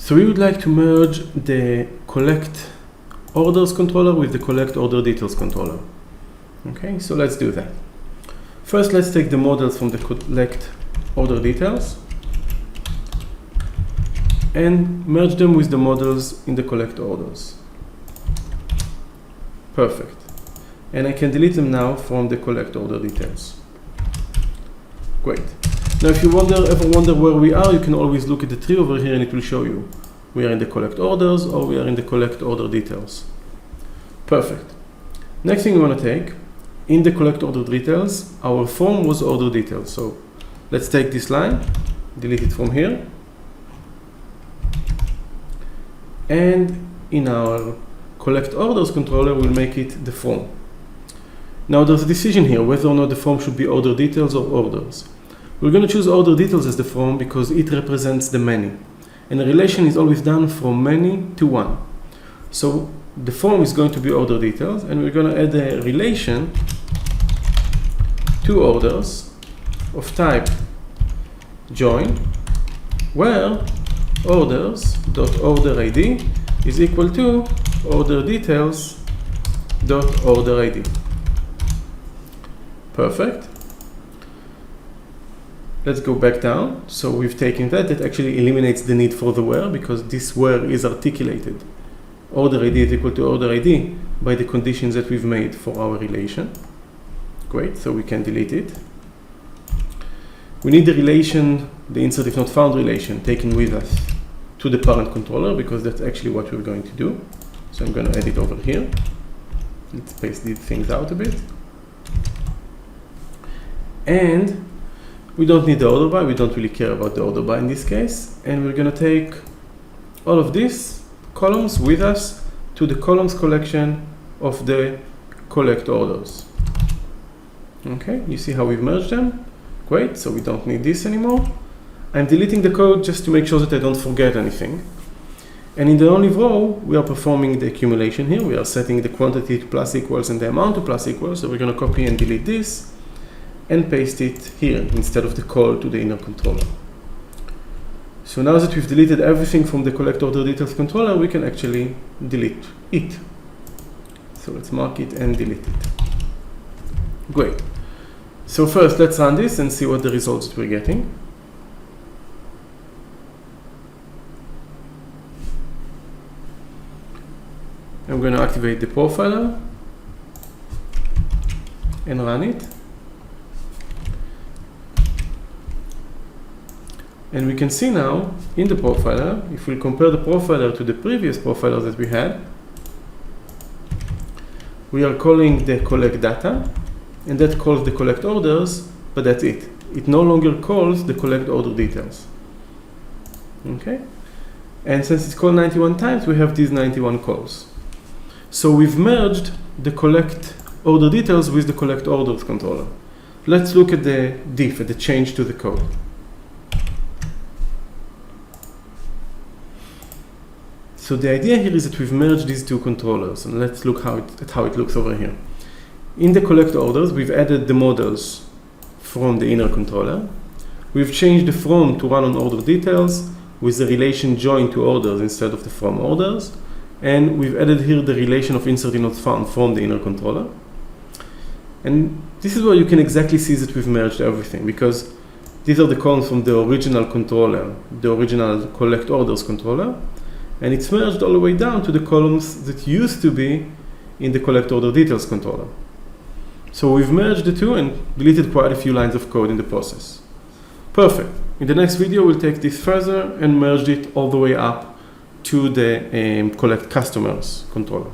So we would like to merge the collect orders controller with the collect order details controller. Okay, so let's do that. First, let's take the models from the collect order details and merge them with the models in the collect orders. Perfect. And I can delete them now from the collect order details. Great. Now if you ever wonder where we are, you can always look at the tree over here and it will show you. We are in the collect orders or we are in the collect order details. Perfect. Next thing we want to take, in the collect order details, our form was order details. So let's take this line, delete it from here. And in our collect orders controller, we'll make it the form. Now there's a decision here whether or not the form should be order details or orders. We're going to choose order details as the form because it represents the many. And the relation is always done from many to one. So the form is going to be order details, and we're going to add a relation to orders of type join, where orders.orderID is equal to order details.orderID. Perfect. Let's go back down. So we've taken that actually eliminates the need for the where, because this where is articulated. Order ID is equal to order ID by the conditions that we've made for our relation. Great, so we can delete it. We need the relation, the insert if not found relation, taken with us to the parent controller, because that's actually what we're going to do. So I'm going to add it over here. Let's space these things out a bit. And we don't need the order by, we don't really care about the order by in this case. And we're going to take all of these columns with us to the columns collection of the collect orders. Okay, you see how we've merged them? Great, so we don't need this anymore. I'm deleting the code just to make sure that I don't forget anything. And in the only row, we are performing the accumulation here. We are setting the quantity to plus equals and the amount to plus equals. So we're going to copy and delete this and paste it here instead of the call to the inner controller. So now that we've deleted everything from the collect order details controller, we can actually delete it. So let's mark it and delete it. Great. So first, let's run this and see what the results that we're getting. I'm going to activate the profiler and run it. And we can see now in the profiler, if we compare the profiler to the previous profiler that we had, we are calling the collect data, and that calls the collect orders, but that's it. It no longer calls the collect order details. Okay? And since it's called 91 times, we have these 91 calls. So we've merged the collect order details with the collect orders controller. Let's look at the diff, at the change to the code. So the idea here is that we've merged these two controllers, and let's look at how it looks over here. In the collect orders, we've added the models from the inner controller. We've changed the from to run on order details with the relation join to orders instead of the from orders. And we've added here the relation of insert not found from the inner controller. And this is where you can exactly see that we've merged everything, because these are the columns from the original controller, the original collect orders controller. And it's merged all the way down to the columns that used to be in the collect order details controller. So we've merged the two and deleted quite a few lines of code in the process. Perfect. In the next video, we'll take this further and merge it all the way up to the collect customers controller.